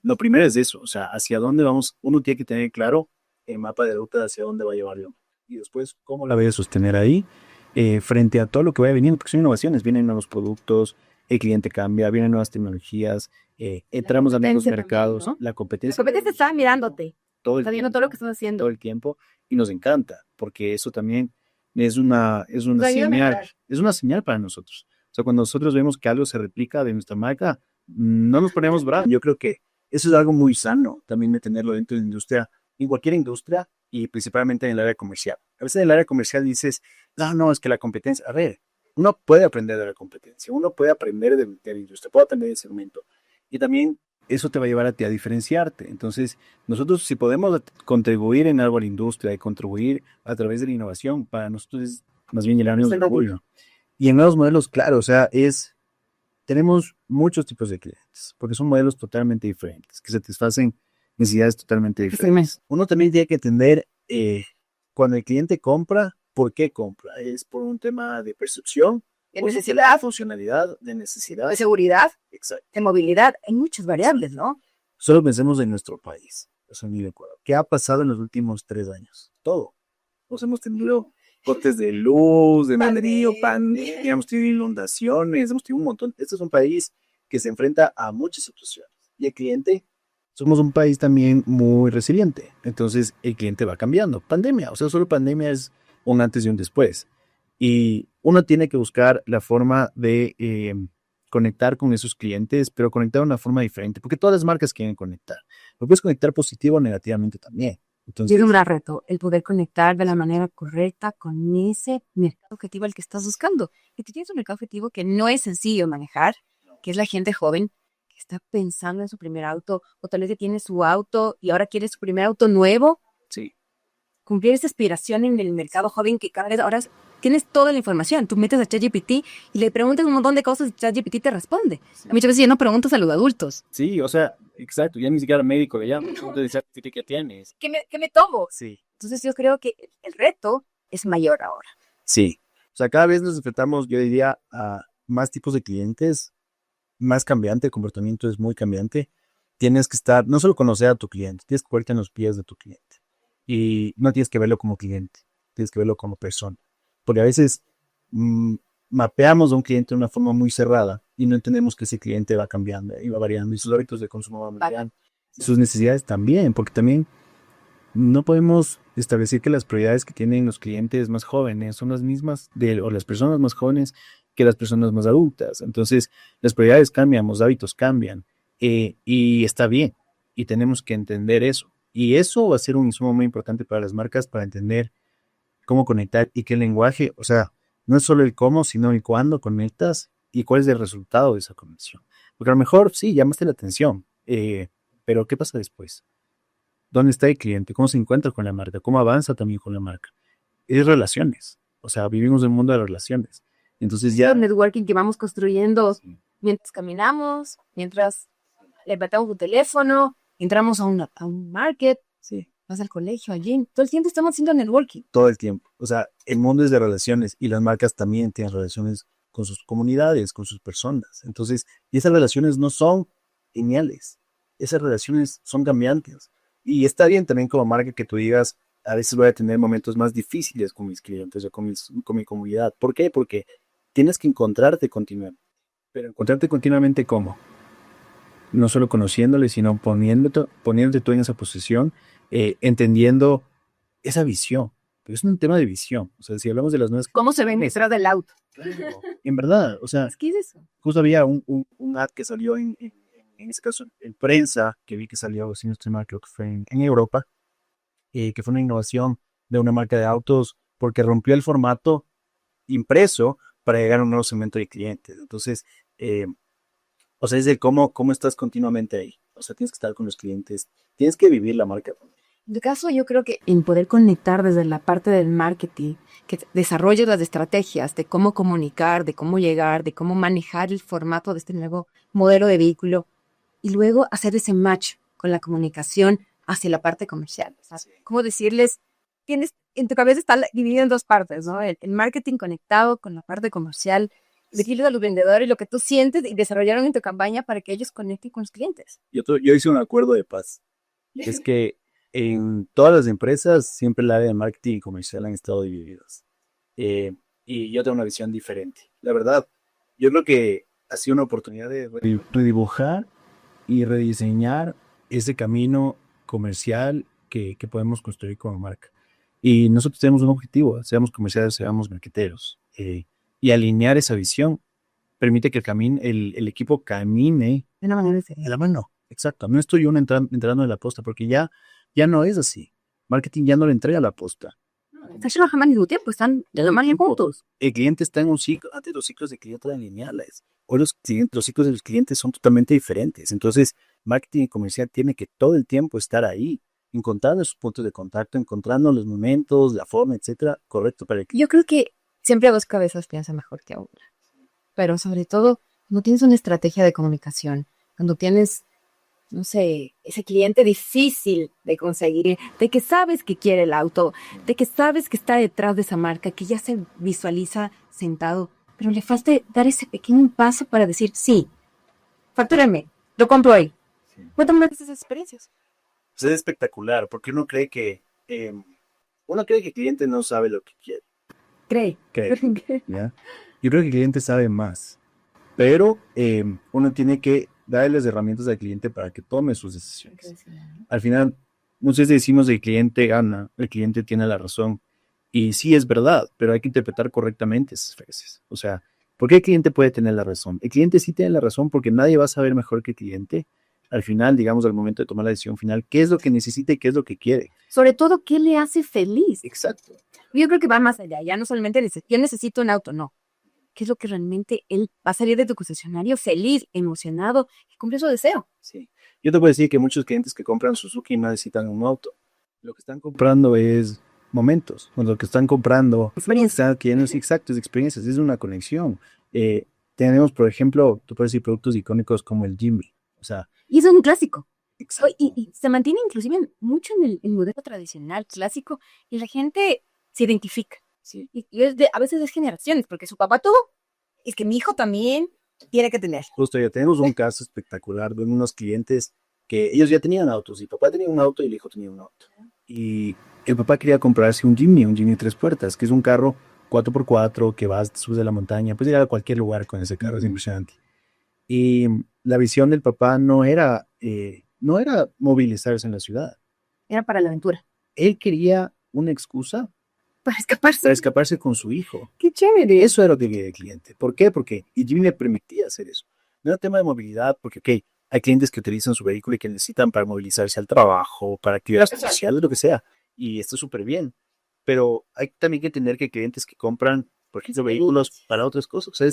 lo primero es eso, o sea, hacia dónde vamos, uno tiene que tener claro el mapa de ruta de hacia dónde va a llevarlo. Y después, cómo la voy a sostener ahí frente a todo lo que vaya viniendo, porque son innovaciones, vienen nuevos productos, el cliente cambia, vienen nuevas tecnologías, entramos a nuevos mercados, también, ¿no? la competencia. La competencia está mirándote, todo el está viendo tiempo, todo lo que estás haciendo. todo el tiempo y nos encanta, porque eso también es una Nos ayuda a señal, mejorar. es una señal para nosotros. O sea, cuando nosotros vemos que algo se replica de nuestra marca, no nos ponemos bravos. Yo creo que eso es algo muy sano también de tenerlo dentro de la industria, en cualquier industria y principalmente en el área comercial. A veces en el área comercial dices, no, es que la competencia, a ver, uno puede aprender de la competencia, uno puede aprender de la industria, puede aprender del segmento. Y también eso te va a llevar a ti a diferenciarte. Entonces, nosotros si podemos contribuir en algo a la industria y contribuir a través de la innovación, para nosotros es más bien llenarnos de orgullo. Y en nuevos modelos, claro, o sea, tenemos muchos tipos de clientes, porque son modelos totalmente diferentes, que satisfacen necesidades totalmente diferentes. Uno también tiene que entender cuando el cliente compra, ¿por qué compra? ¿Es por un tema de percepción? De necesidad, de funcionalidad, de necesidad. de seguridad, Exacto. de movilidad. Hay muchas variables, ¿no? Solo pensemos en nuestro país, o sea, en el Ecuador. ¿Qué ha pasado en los últimos 3 años? Todo. Nos hemos tenido cortes de luz, de Madrid, pandemia, hemos tenido inundaciones, hemos tenido un montón. Este es un país que se enfrenta a muchas situaciones. Y el cliente, somos un país también muy resiliente. Entonces, el cliente va cambiando. Pandemia, o sea, solo pandemia es un antes y un después. Y uno tiene que buscar la forma de conectar con esos clientes, pero conectar de una forma diferente, porque todas las marcas quieren conectar. Lo puedes conectar positivo o negativamente también. Y Entonces, es un gran reto el poder conectar de la manera correcta con ese mercado objetivo al que estás buscando. Y tú tienes un mercado objetivo que no es sencillo manejar, que es la gente joven que está pensando en su primer auto, o tal vez ya tiene su auto y ahora quiere su primer auto nuevo. sí, Cumplir esa aspiración en el mercado joven que cada vez ahora tienes toda la información. Tú metes a ChatGPT y le preguntas un montón de cosas y ChatGPT te responde. Muchas veces ya no preguntas a los adultos. sí, o sea, exacto, ya ni siquiera médico le llaman, ¿cómo te dice qué tienes? ¿Qué me tomo? Sí. Entonces yo creo que el reto es mayor ahora. Sí, o sea, cada vez nos enfrentamos, yo diría, a más tipos de clientes, más cambiante, el comportamiento es muy cambiante. Tienes que estar, no solo conocer a tu cliente, tienes que ponerte en los pies de tu cliente. Y no tienes que verlo como cliente, tienes que verlo como persona. Porque a veces mapeamos a un cliente de una forma muy cerrada y no entendemos que ese cliente va cambiando y va variando y sus hábitos de consumo van variando. Y sus necesidades también, porque también no podemos establecer que las prioridades que tienen los clientes más jóvenes son las mismas o las personas más jóvenes que las personas más adultas. Entonces, las prioridades cambian, los hábitos cambian y está bien y tenemos que entender eso. Y eso va a ser un insumo muy importante para las marcas para entender cómo conectar y qué lenguaje, o sea, no es solo el cómo, sino el cuándo conectas y cuál es el resultado de esa conexión. Porque a lo mejor sí, llamaste la atención, pero ¿qué pasa después? ¿Dónde está el cliente? ¿Cómo se encuentra con la marca? ¿Cómo avanza también con la marca? Es relaciones. O sea, vivimos en un mundo de relaciones. Entonces ya... El networking que vamos construyendo mientras caminamos, mientras levantamos un teléfono, entramos a un market, Sí. vas al colegio, al gym. Todo el tiempo estamos haciendo networking. Todo el tiempo. O sea, el mundo es de relaciones y las marcas también tienen relaciones con sus comunidades, con sus personas. Entonces, y esas relaciones no son lineales. Esas relaciones son cambiantes. Y está bien también como marca que tú digas, a veces voy a tener momentos más difíciles con mis clientes o con mi comunidad. ¿Por qué? Porque tienes que encontrarte continuamente. Pero encontrarte continuamente, ¿cómo? No solo conociéndole, sino poniéndote tú en esa posición, entendiendo esa visión. Pero es un tema de visión. O sea, si hablamos de las nuevas... ¿Cómo se ven detrás del auto? En verdad, o sea, ¿Qué es eso? justo había un ad que salió en este caso, en prensa, que vi que salió, si no estoy mal, creo que fue en Europa, que fue una innovación de una marca de autos porque rompió el formato impreso para llegar a un nuevo segmento de clientes. Entonces, o sea, es de cómo estás continuamente ahí. O sea, tienes que estar con los clientes, tienes que vivir la marca. En tu caso, yo creo que en poder conectar desde la parte del marketing, que desarrolles las estrategias de cómo comunicar, de cómo llegar, de cómo manejar el formato de este nuevo modelo de vehículo, y luego hacer ese match con la comunicación hacia la parte comercial. O sea, ¿cómo decirles? En tu cabeza está dividido en dos partes, ¿no? El marketing conectado con la parte comercial, decirles a los vendedores lo que tú sientes y desarrollaron en tu campaña para que ellos conecten con los clientes. Yo hice un acuerdo de paz. Es que en todas las empresas siempre el área de marketing y comercial han estado divididos. Y yo tengo una visión diferente. La verdad, yo creo que ha sido una oportunidad de redibujar y rediseñar ese camino comercial que podemos construir como marca. Y nosotros tenemos un objetivo, seamos comerciales, seamos marketeros. Y alinear esa visión permite que el equipo camine De una manera diferente. de la mano. Exacto. No estoy yo entrando en la posta porque ya no es así. Marketing ya no le entrega la posta. Están trabajando al mismo tiempo, están de la mano juntos. El cliente está en un ciclo. Antes los ciclos de cliente eran lineales. Hoy los ciclos de los clientes son totalmente diferentes. Entonces, marketing y comercial tiene que todo el tiempo estar ahí, encontrando sus puntos de contacto, encontrando los momentos, la forma, etcétera, correcto para el cliente. Yo creo que siempre a dos cabezas piensa mejor que a una. Pero sobre todo, cuando tienes una estrategia de comunicación, cuando tienes, no sé, ese cliente difícil de conseguir, de que sabes que quiere el auto, de que sabes que está detrás de esa marca, que ya se visualiza sentado, pero le falta dar ese pequeño paso para decir, sí, factúrame, lo compro ahí. Sí. Cuéntame de esas experiencias. Pues es espectacular, porque uno cree que el cliente no sabe lo que quiere. Cree. Cree. ¿Ya? Yo creo que el cliente sabe más, pero uno tiene que darle las herramientas al cliente para que tome sus decisiones. Al final, muchas veces decimos el cliente gana, el cliente tiene la razón, y sí es verdad, pero hay que interpretar correctamente esas frases. O sea, ¿por qué el cliente puede tener la razón? El cliente sí tiene la razón porque nadie va a saber mejor que el cliente al final, digamos, al momento de tomar la decisión final, qué es lo que necesita y qué es lo que quiere. Sobre todo, ¿qué le hace feliz? Exacto. Yo creo que va más allá. Ya no solamente yo necesito un auto, no. ¿Qué es lo que realmente él va a salir de tu concesionario feliz, emocionado y cumple su deseo? Sí. Yo te puedo decir que muchos clientes que compran Suzuki no necesitan un auto. Lo que están comprando es momentos. O lo que están comprando, Experiencia. que no es exacto, es experiencias, es una conexión. Tenemos, por ejemplo, tú puedes decir productos icónicos como el Jimmy. O sea, Y eso es un clásico. exacto. Y se mantiene inclusive mucho en el modelo tradicional, clásico, y la gente se identifica. Sí. Y a veces es generaciones, porque su papá tuvo, es que mi hijo también tiene que tener. Justo ya tenemos un caso espectacular de unos clientes que ellos ya tenían autos y papá tenía un auto y el hijo tenía un auto. Y el papá quería comprarse un Jimny 3 puertas, que es un carro 4x4 que vas, subes de la montaña, puedes llegar a cualquier lugar con ese carro, es impresionante. Y la visión del papá no era movilizarse en la ciudad. Era para la aventura. Él quería una excusa Para escaparse. para escaparse con su hijo. ¡Qué chévere! Eso era lo que quería el cliente. ¿Por qué? Porque el Jimny le permitía hacer eso. No era tema de movilidad, porque, ok, hay clientes que utilizan su vehículo y que necesitan para movilizarse al trabajo, para actividades sociales, lo que sea. Y esto es súper bien. Pero hay también que entender que hay clientes que compran, por ejemplo, vehículos para otras cosas. O sea,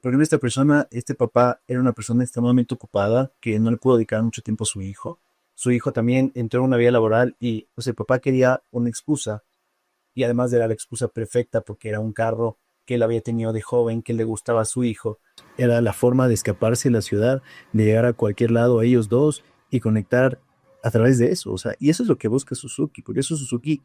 por ejemplo, esta persona, este papá, era una persona extremadamente ocupada que no le pudo dedicar mucho tiempo a su hijo. Su hijo también entró en una vida laboral y, pues, el papá quería una excusa y además era la excusa perfecta porque era un carro que él había tenido de joven, que le gustaba a su hijo. Era la forma de escaparse de la ciudad, de llegar a cualquier lado a ellos dos y conectar a través de eso. O sea, y eso es lo que busca Suzuki. Por eso Suzuki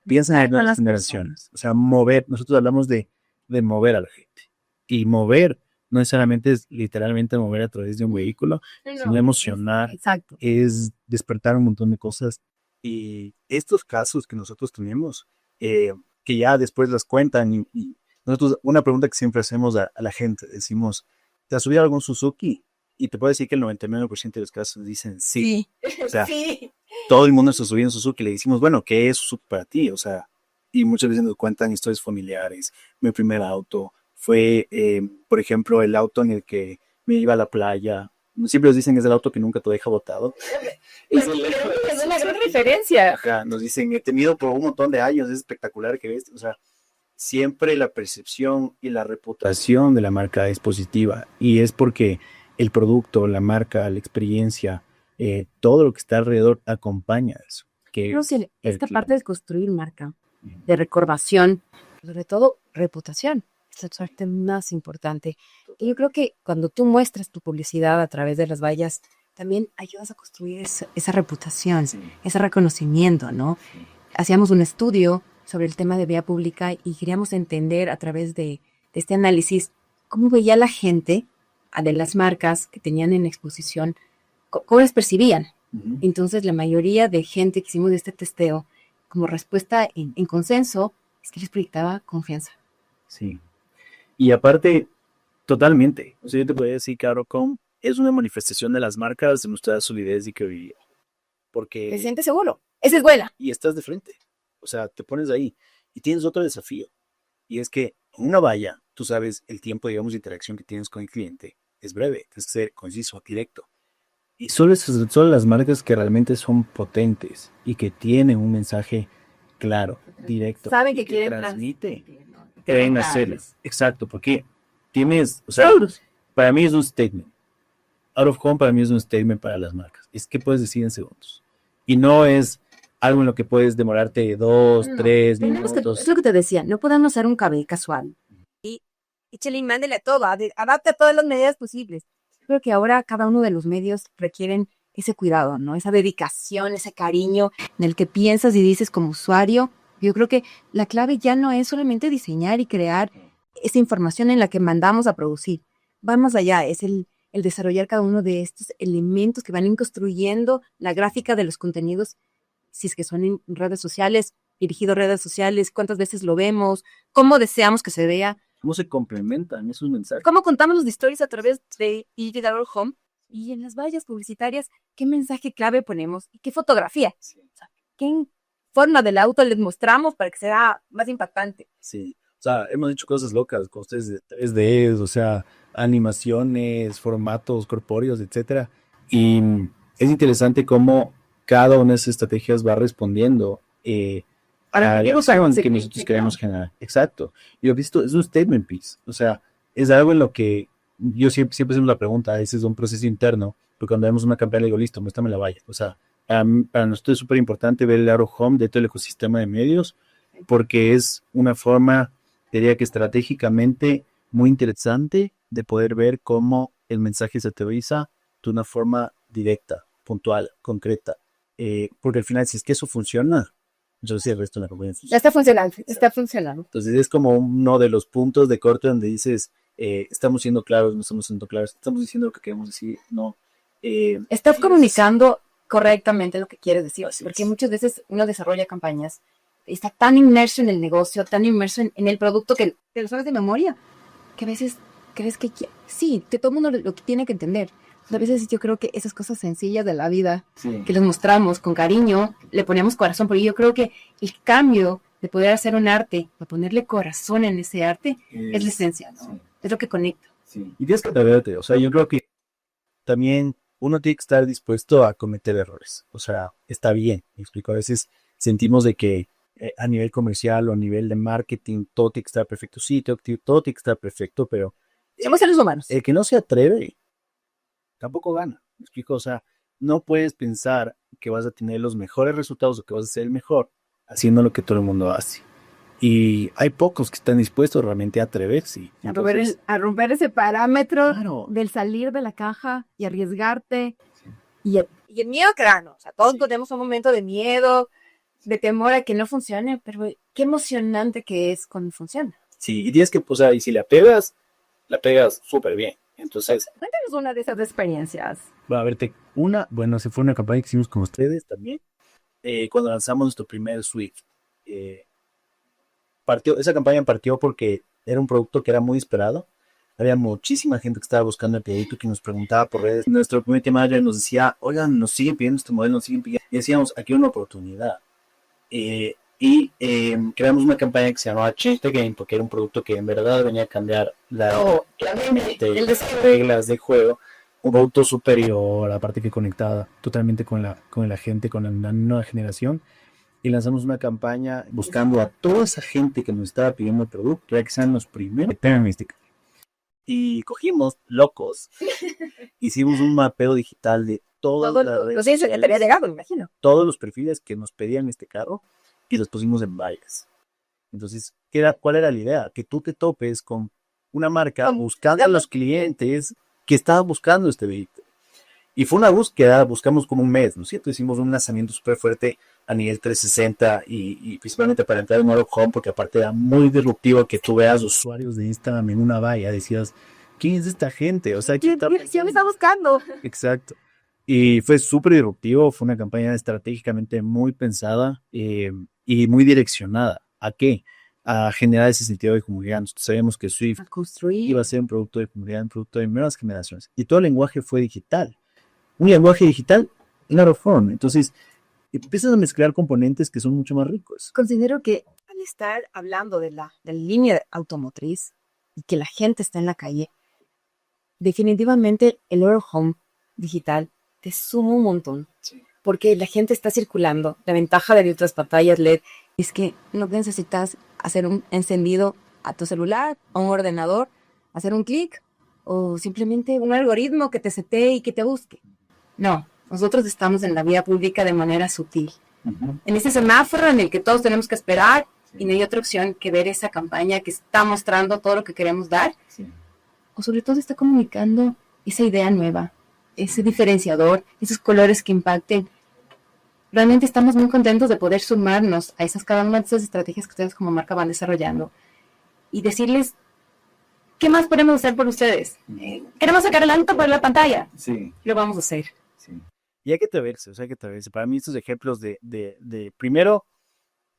piensa en las generaciones. O sea, mover. Nosotros hablamos de mover a la gente. Y mover no necesariamente es literalmente mover a través de un vehículo, sino emocionar, Exacto. es despertar un montón de cosas. Y estos casos que nosotros tenemos, que ya después las cuentan, y nosotros, una pregunta que siempre hacemos a la gente, decimos, ¿te has subido algún Suzuki? Y te puedo decir que el 99% de los casos dicen sí. O sea, Sí. todo el mundo se subió en Suzuki. Le decimos, bueno, ¿qué es Suzuki para ti? O sea, y muchas veces nos cuentan historias familiares. Mi primer auto fue, por ejemplo, el auto en el que me iba a la playa. Siempre nos dicen que es el auto que nunca te deja botado. Es una gran referencia. Ajá, nos dicen, he tenido por un montón de años, es espectacular que ves. O sea, siempre la percepción y la reputación de la marca es positiva. Y es porque el producto, la marca, la experiencia, todo lo que está alrededor acompaña eso. Creo que esta parte de construir marca, de recordación, sobre todo reputación, es la parte más importante. Y yo creo que cuando tú muestras tu publicidad a través de las vallas, también ayudas a construir esa reputación, ese reconocimiento, ¿no? Hacíamos un estudio sobre el tema de vía pública y queríamos entender a través de este análisis cómo veía la gente de las marcas que tenían en exposición, cómo las percibían. Entonces, la mayoría de gente que hicimos este testeo, como respuesta en consenso, es que les proyectaba confianza. Sí. Y aparte, totalmente. O sea, yo te podría decir que Aerocom es una manifestación de las marcas de mostrar solidez y credibilidad. Porque... Te sientes seguro. Esa es buena. Y estás de frente. O sea, te pones ahí. Y tienes otro desafío. Y es que en una valla, tú sabes, el tiempo, digamos, de interacción que tienes con el cliente es breve. Tienes que ser conciso, directo. Y solo las marcas que realmente son potentes y que tienen un mensaje claro, directo. Saben que quieren transmite. Que deben hacerlas. Exacto, porque tienes, o sea, para mí es un statement. Out of Home para mí es un statement para las marcas. Es que puedes decir en segundos. Y no es algo en lo que puedes demorarte 2, 3 minutos. Es lo que te decía, no podemos hacer un cabello casual. Y Chelín, mándele a todo, adapte a todas las medidas posibles. Creo que ahora cada uno de los medios requieren ese cuidado, ¿no? Esa dedicación, ese cariño en el que piensas y dices como usuario. Yo creo que la clave ya no es solamente diseñar y crear esa información en la que mandamos a producir. Va más allá, es el desarrollar cada uno de estos elementos que van construyendo la gráfica de los contenidos, si es que son en redes sociales, dirigido a redes sociales, cuántas veces lo vemos, cómo deseamos que se vea, ¿Cómo se complementan esos mensajes? cómo contamos las historias a través de Digital Out of Home y en las vallas publicitarias, qué mensaje clave ponemos y qué fotografía, o sea, qué forma del auto les mostramos para que sea más impactante. Sí, o sea, hemos hecho cosas locas con ustedes de 3D, o sea, animaciones, formatos corpóreos, etcétera. Y es interesante cómo cada una de esas estrategias va respondiendo a algo que nosotros queremos generar. Exacto. Yo he visto, es un statement piece, o sea, es algo en lo que yo siempre hacemos la pregunta, ese es un proceso interno, porque cuando vemos una campaña le digo, listo, muéstrame la valla. O sea, para nosotros es súper importante ver el Out of Home dentro del ecosistema de medios, porque es una forma, diría que estratégicamente muy interesante de poder ver cómo el mensaje se aterriza de una forma directa, puntual, concreta. Porque al final, si es que eso funciona, yo sí el resto de la compañía funciona. Está funcionando, está funcionando. Entonces es como uno de los puntos de corte donde dices, estamos siendo claros, no estamos siendo claros, estamos diciendo lo que queremos decir, no. Estás comunicando correctamente lo que quieres decir, Así porque es. muchas veces uno desarrolla campañas, está tan inmerso en el negocio, tan inmerso en el producto que te lo sabes de memoria, que a veces crees que sí, que todo el mundo lo tiene que entender. A veces yo creo que esas cosas sencillas de la vida, Sí. que les mostramos con cariño, le ponemos corazón, porque yo creo que el cambio de poder hacer un arte, de ponerle corazón en ese arte, es la esencia, ¿no? Sí. Es lo que conecta. Sí. Y tienes que atreverte, o sea, yo creo que también uno tiene que estar dispuesto a cometer errores, o sea, está bien, me explico, a veces sentimos de que a nivel comercial o a nivel de marketing todo tiene que estar perfecto, sí, todo tiene que estar perfecto, pero Somos seres humanos. el que no se atreve tampoco gana, me explico, o sea, no puedes pensar que vas a tener los mejores resultados o que vas a ser el mejor haciendo lo que todo el mundo hace. Y hay pocos que están dispuestos realmente a atreverse. Entonces, A romper ese parámetro claro. del salir de la caja y arriesgarte. Y el miedo que da, ¿no? O sea, todos tenemos un momento de miedo, de temor a que no funcione, pero qué emocionante que es cuando funciona. Sí, y tienes que, o sea, y si la pegas súper bien. Entonces, Cuéntanos una de esas experiencias. va a verte bueno, se fue una campaña que hicimos con ustedes también, cuando lanzamos nuestro primer Swift. Esa campaña partió porque era un producto que era muy esperado. Había muchísima gente que estaba buscando el producto, que nos preguntaba por redes. Nuestro community manager nos decía, oigan, nos siguen pidiendo este modelo, nos siguen pidiendo. Y decíamos, aquí hay una oportunidad. Creamos una campaña que se llamaba Change the Game, porque era un producto que en verdad venía a cambiar las reglas de juego. Un producto superior, aparte que conectada totalmente con la gente, con la nueva generación. Y lanzamos una campaña buscando a toda esa gente que nos estaba pidiendo el producto, ya que sean los primeros. Y cogimos locos, hicimos un mapeo digital de todas las redes Los días ya te había llegado, me imagino. todos los perfiles que nos pedían este carro y los pusimos en vallas. Entonces, ¿cuál era la idea? Que tú te topes con una marca buscando a los clientes que estaban buscando este vehículo. Y fue una búsqueda, buscamos como un mes, ¿no es cierto? Hicimos un lanzamiento súper fuerte a nivel 360 y principalmente para entrar en Out of Home, porque aparte era muy disruptivo que tú veas usuarios de Instagram en una valla, decías, ¿quién es esta gente? O sea, ¿quién está ¿Quién me está buscando? Exacto. Y fue súper disruptivo, fue una campaña estratégicamente muy pensada y muy direccionada. ¿A qué? A generar ese sentido de comunidad. Nosotros sabemos que Swift A construir. iba a ser un producto de comunidad, un producto de nuevas generaciones. Y todo el lenguaje fue digital. Un lenguaje digital en Out of Home. Entonces, empiezas a mezclar componentes que son mucho más ricos. Considero que al estar hablando de la línea automotriz y que la gente está en la calle, definitivamente el Out of Home digital te suma un montón. Sí. Porque la gente está circulando. La ventaja de otras pantallas LED es que no necesitas hacer un encendido a tu celular, a un ordenador, hacer un clic o simplemente un algoritmo que te setee y que te busque. No, nosotros estamos en la vía pública de manera sutil. En ese semáforo en el que todos tenemos que esperar y no hay otra opción que ver esa campaña que está mostrando todo lo que queremos dar. Sí. O sobre todo está comunicando esa idea nueva, ese diferenciador, esos colores que impacten. Realmente estamos muy contentos de poder sumarnos a cada una de esas estrategias que ustedes como marca van desarrollando y decirles qué más podemos hacer por ustedes. Queremos sacar el alto por la pantalla. Sí. Lo vamos a hacer. Sí. Y hay que atreverse, o sea, hay que atreverse. Para mí estos ejemplos de primero,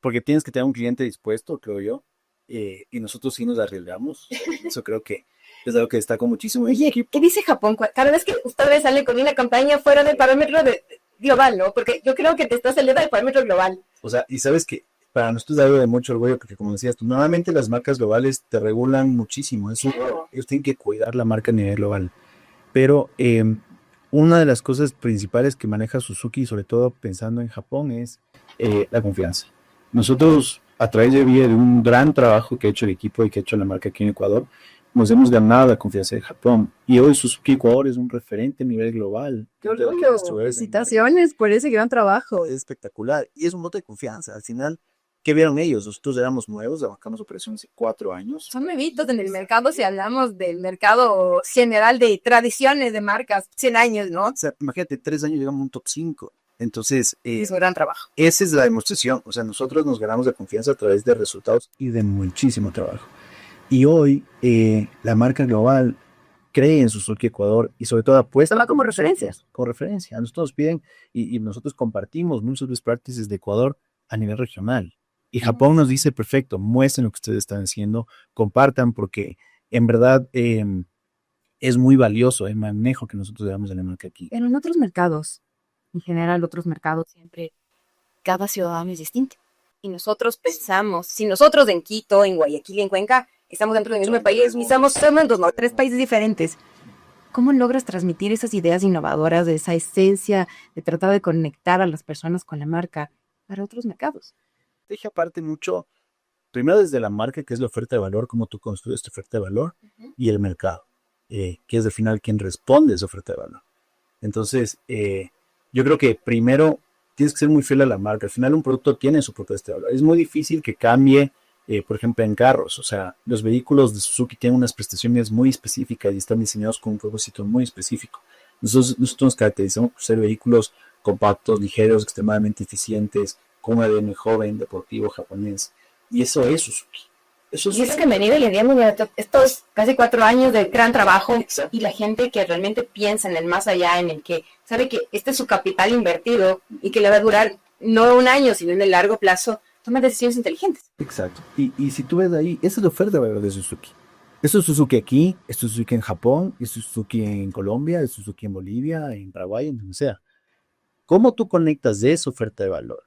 porque tienes que tener un cliente dispuesto, creo yo, y nosotros sí nos arriesgamos. Eso creo que es algo que destaco muchísimo. Oye, ¿qué dice Japón? Cada vez que ustedes salen con una campaña fuera del parámetro global, ¿no? Porque yo creo que te está saliendo del parámetro global. O sea, y sabes que para nosotros es algo de mucho orgullo, porque como decías tú, normalmente las marcas globales te regulan muchísimo. Ellos tienen que cuidar la marca a nivel global. Pero una de las cosas principales que maneja Suzuki, sobre todo pensando en Japón, es la confianza. Nosotros, a través de un gran trabajo que ha hecho el equipo y que ha hecho la marca aquí en Ecuador, nos hemos ganado la confianza de Japón. Y hoy Suzuki Ecuador es un referente a nivel global. ¡Qué orgullo! Felicitaciones por ese gran trabajo. Es espectacular. Y es un voto de confianza. Al final, ¿qué vieron ellos? Nosotros éramos nuevos, arrancamos operaciones hace 4 años. Son nuevitos en el mercado, si hablamos del mercado general de tradiciones de marcas, 100 años, ¿no? O sea, imagínate, 3 años llegamos a un top 5. Entonces, es un gran trabajo. Esa es la demostración. O sea, nosotros nos ganamos la confianza a través de resultados y de muchísimo trabajo. Y hoy, la marca global cree en Suzuki Ecuador y sobre todo apuesta. Toma como referencias. Como referencia. A nosotros nos piden y nosotros compartimos muchos best practices de Ecuador a nivel regional. Y Japón nos dice, perfecto, muestren lo que ustedes están haciendo, compartan, porque en verdad es muy valioso el manejo que nosotros damos de la marca aquí. Pero en otros mercados, en general otros mercados, siempre cada ciudadano es distinto. Y nosotros pensamos, si nosotros en Quito, en Guayaquil y en Cuenca estamos dentro del mismo país, y estamos en 3 países diferentes, ¿cómo logras transmitir esas ideas innovadoras, de esa esencia, de tratar de conectar a las personas con la marca para otros mercados? Deja aparte mucho, primero desde la marca, que es la oferta de valor, cómo tú construyes tu oferta de valor, y el mercado, que es al final quien responde a esa oferta de valor. Entonces, yo creo que primero tienes que ser muy fiel a la marca. Al final un producto tiene su propuesta de valor. Es muy difícil que cambie, por ejemplo, en carros. O sea, los vehículos de Suzuki tienen unas prestaciones muy específicas y están diseñados con un propósito muy específico. Nosotros nos caracterizamos por ser vehículos compactos, ligeros, extremadamente eficientes, con un ADN joven, deportivo, japonés. Y eso es Suzuki. Eso es que venido y le dimos estos casi 4 años de gran trabajo. Exacto. Y la gente que realmente piensa en el más allá, en el que sabe que este es su capital invertido y que le va a durar no un año, sino en el largo plazo, toma decisiones inteligentes. Exacto. Y si tú ves ahí, esa es la oferta de valor de Suzuki. Esto es Suzuki aquí, esto es Suzuki en Japón, esto es Suzuki en Colombia, esto es Suzuki en Bolivia, en Paraguay, en donde sea. ¿Cómo tú conectas de esa oferta de valor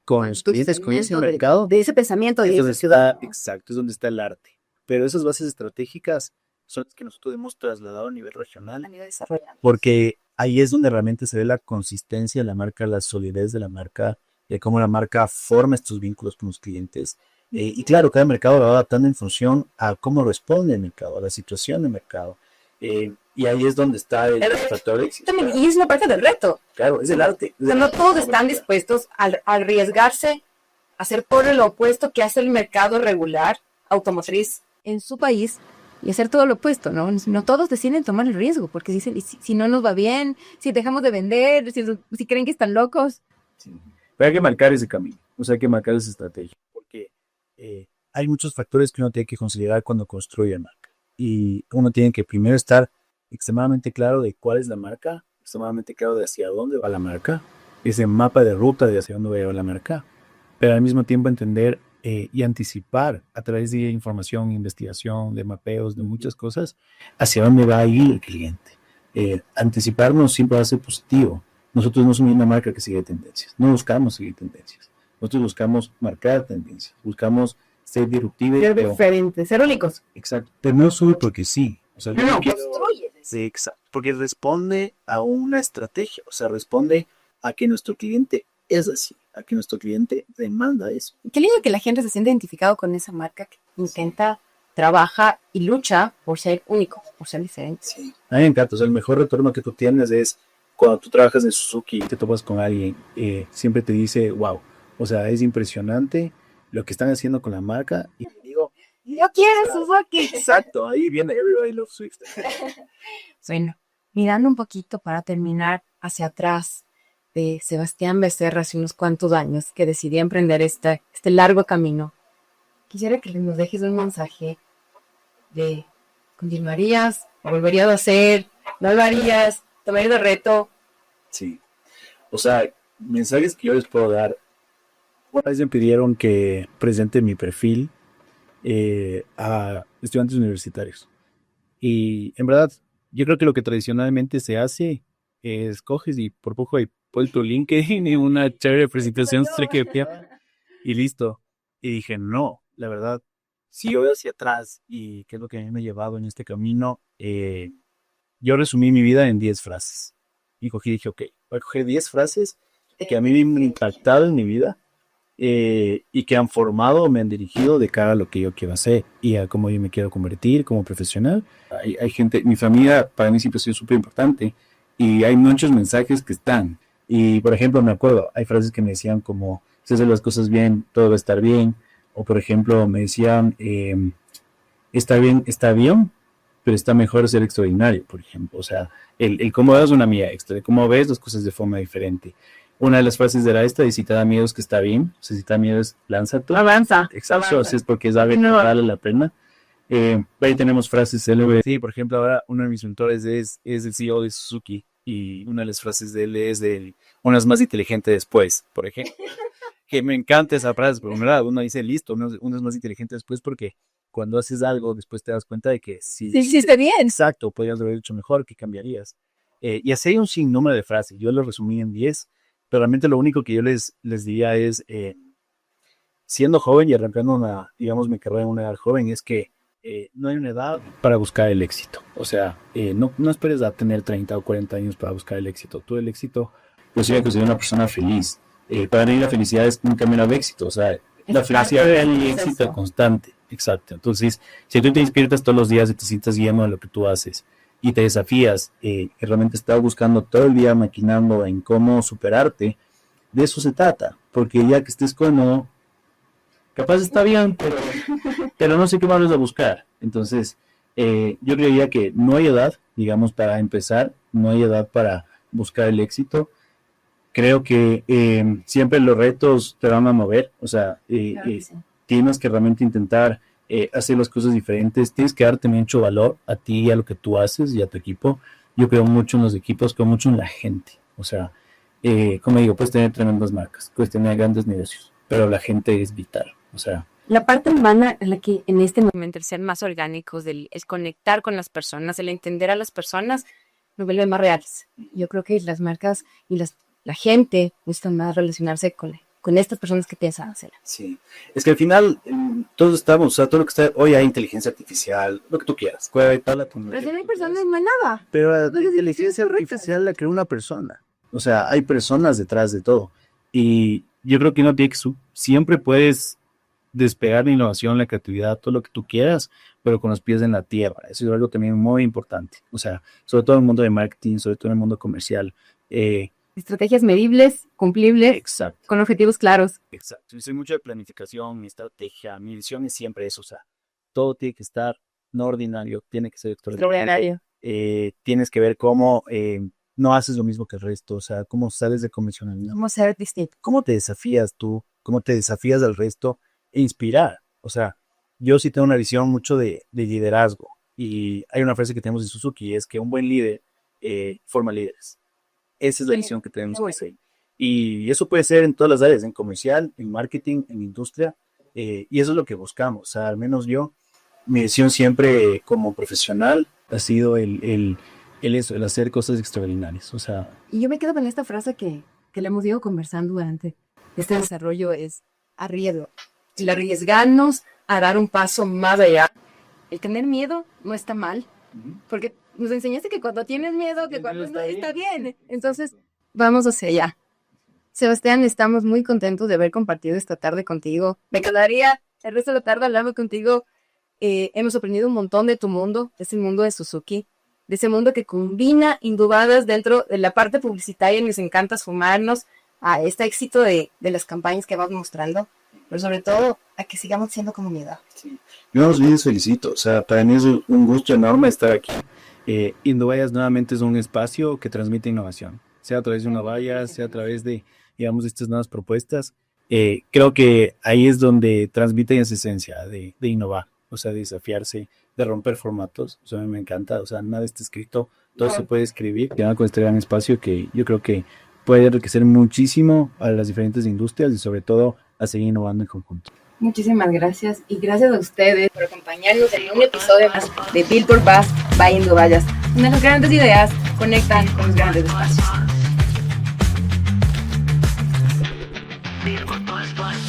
con los clientes, con ese mercado? De ese pensamiento, de esa ciudad. Exacto, es donde está el arte. Pero esas bases estratégicas son las que nosotros hemos trasladado a nivel regional. A nivel desarrollado. Porque ahí es donde realmente se ve la consistencia de la marca, la solidez de la marca, y cómo la marca forma estos vínculos con los clientes. Y claro, cada mercado lo va adaptando en función a cómo responde el mercado, a la situación del mercado. Y ahí es donde está el factor de éxito. Y es la parte del reto. Claro, es el arte. O sea, no todos están dispuestos a arriesgarse a hacer por lo opuesto que hace el mercado regular automotriz en su país y hacer todo lo opuesto, ¿no? No todos deciden tomar el riesgo porque dicen, ¿y si no nos va bien? Si dejamos de vender, si creen que están locos. Sí. Pero hay que marcar ese camino, o sea, hay que marcar esa estrategia, porque hay muchos factores que uno tiene que considerar cuando construye marca. Y uno tiene que primero estar extremadamente claro de cuál es la marca, extremadamente claro de hacia dónde va la marca, ese mapa de ruta de hacia dónde va la marca, pero al mismo tiempo entender y anticipar a través de información, investigación, de mapeos, de muchas cosas, hacia dónde va a ir el cliente. Anticiparnos siempre va a ser positivo. Nosotros no somos una marca que sigue tendencias, no buscamos seguir tendencias. Nosotros buscamos marcar tendencias, buscamos ser disruptivos. Ser diferentes, ser únicos. Exacto, pero no solo porque sí. O sea, construye. Sí, exacto, porque responde a una estrategia, o sea, responde a que nuestro cliente es así, a que nuestro cliente demanda eso. Qué lindo que la gente se siente identificado con esa marca que intenta, trabaja y lucha por ser único, por ser diferente. Sí. A mí me encanta, o sea, el mejor retorno que tú tienes es cuando tú trabajas en Suzuki y te topas con alguien, siempre te dice, wow, o sea, es impresionante lo que están haciendo con la marca. Y te digo, yo quiero Suzuki. Exacto, ahí viene Everybody Loves Swift. Bueno, mirando un poquito para terminar hacia atrás de Sebastián Becerra hace unos cuantos años que decidió emprender este largo camino, quisiera que nos dejes un mensaje de ¿continuarías? ¿Volverías a hacer? ¿No lo harías? ¿Tomarías el reto? Sí, o sea, mensajes que yo les puedo dar Una vez me pidieron que presente mi perfil a estudiantes universitarios. Y en verdad, yo creo que lo que tradicionalmente se hace es coges y por poco hay puesto tu LinkedIn y una chévere presentación y listo. Y dije, no, la verdad, si yo veo hacia atrás y qué es lo que a mí me ha llevado en este camino, yo resumí mi vida en 10 frases. Y cogí y dije, ok, voy a coger 10 frases que a mí me han impactado en mi vida y que han formado o me han dirigido de cara a lo que yo quiero hacer y a cómo yo me quiero convertir como profesional. Hay gente, mi familia para mí siempre ha sido súper importante y hay muchos mensajes que están. Y por ejemplo, me acuerdo, hay frases que me decían como, si haces las cosas bien, todo va a estar bien. O por ejemplo, me decían, está bien, pero está mejor ser extraordinario, por ejemplo. O sea, el cómo das una mía extra, el cómo ves las cosas de forma diferente. Una de las frases era esta, y si te da miedo es que está bien, o sea, si te da miedo es lánzate. Avanza. Exacto, o sea, es porque sabe que vale la pena. Ahí tenemos frases célebres. Sí, por ejemplo, ahora uno de mis mentores es el CEO de Suzuki, y una de las frases de él es unas más inteligente después, por ejemplo. Que me encanta esa frase, pero en verdad uno dice listo, uno es más inteligente después porque cuando haces algo, después te das cuenta de que Sí, hiciste bien. Exacto, podrías haber hecho mejor, que cambiarías. Y así hay un sinnúmero de frases, yo lo resumí en 10, pero realmente lo único que yo les diría es, siendo joven y arrancando digamos, mi carrera en una edad joven, es que no hay una edad para buscar el éxito. O sea, no esperes a tener 30 o 40 años para buscar el éxito. Tú el éxito, pues sería que soy una persona feliz. Para mí la felicidad es un camino de éxito, o sea, la felicidad es el éxito constante, exacto. Entonces, si tú te despiertas todos los días y te sientas lleno de lo que tú haces y te desafías, y realmente estás buscando todo el día maquinando en cómo superarte, de eso se trata, porque ya que estés cómodo, capaz está bien, pero no sé qué más vas a buscar. Entonces, yo creería que no hay edad, digamos, para empezar, no hay edad para buscar el éxito. Creo que siempre los retos te van a mover, o sea, Claro que sí. tienes que realmente intentar hacer las cosas diferentes, tienes que darte mucho valor a ti y a lo que tú haces y a tu equipo. Yo creo mucho en los equipos, creo mucho en la gente, o sea, como digo, puedes tener tremendas marcas, puedes tener grandes negocios, pero la gente es vital, o sea. La parte humana es la que en este momento, el ser más orgánicos, el conectar con las personas, el entender a las personas, nos vuelve más reales. Yo creo que las marcas y la gente gusta más relacionarse con estas personas que piensan hacer. Sí, es que al final todos estamos, o sea, todo lo que está, hoy hay inteligencia artificial, lo que tú quieras, puede haber toda la Pero tecnología. si no hay personas, no hay nada. Pero la Entonces, inteligencia es correcto. artificial la creó una persona. O sea, hay personas detrás de todo. Y yo creo que no tiene que siempre puedes despegar la innovación, la creatividad, todo lo que tú quieras, pero con los pies en la tierra. Eso es algo también muy importante. O sea, sobre todo en el mundo de marketing, sobre todo en el mundo comercial. Estrategias medibles, cumplibles, Exacto. con objetivos claros. Exacto. Yo soy mucho de planificación, mi estrategia, mi visión es siempre eso. O sea, todo tiene que estar no ordinario, tiene que ser extraordinario. Tienes que ver cómo no haces lo mismo que el resto, o sea, cómo sales de convencionalidad. Vamos a ser distintos. ¿Cómo te desafías tú? ¿Cómo te desafías al resto e inspirar? O sea, yo sí tengo una visión mucho de liderazgo y hay una frase que tenemos en Suzuki, es que un buen líder forma líderes. Esa es la visión que tenemos que hacer. Y eso puede ser en todas las áreas, en comercial, en marketing, en industria, y eso es lo que buscamos. O sea, al menos yo, mi visión siempre como profesional ha sido el hacer cosas extraordinarias. O sea, Y yo me quedo con esta frase que le hemos ido conversando durante este desarrollo, es arriesgo. El arriesgarnos a dar un paso más allá. El tener miedo no está mal, porque nos enseñaste que cuando tienes miedo, que cuando no está bien. Entonces, vamos hacia allá. Sebastián, estamos muy contentos de haber compartido esta tarde contigo. Me quedaría el resto de la tarde hablando contigo. Hemos aprendido un montón de tu mundo, de ese mundo de Suzuki, de ese mundo que combina indubadas dentro de la parte publicitaria. Nos encanta sumarnos a este éxito de las campañas que vamos mostrando, pero sobre todo a que sigamos siendo comunidad. Sí. Yo les felicito, o sea, para mí es un gusto enorme estar aquí. Indubayas nuevamente es un espacio que transmite innovación, sea a través de una valla, sea a través de, digamos, estas nuevas propuestas. Creo que ahí es donde transmite esa esencia de innovar, o sea, de desafiarse, de romper formatos. O sea, a mí me encanta, o sea, nada está escrito, todo se puede escribir. Quedando con este gran espacio que yo creo que puede enriquecer muchísimo a las diferentes industrias y sobre todo a seguir innovando en conjunto. Muchísimas gracias y gracias a ustedes por acompañarnos en un episodio más de Billboard Buzz by Indovallas, donde las grandes ideas conectan con los grandes espacios. Billboard Buzz, buzz,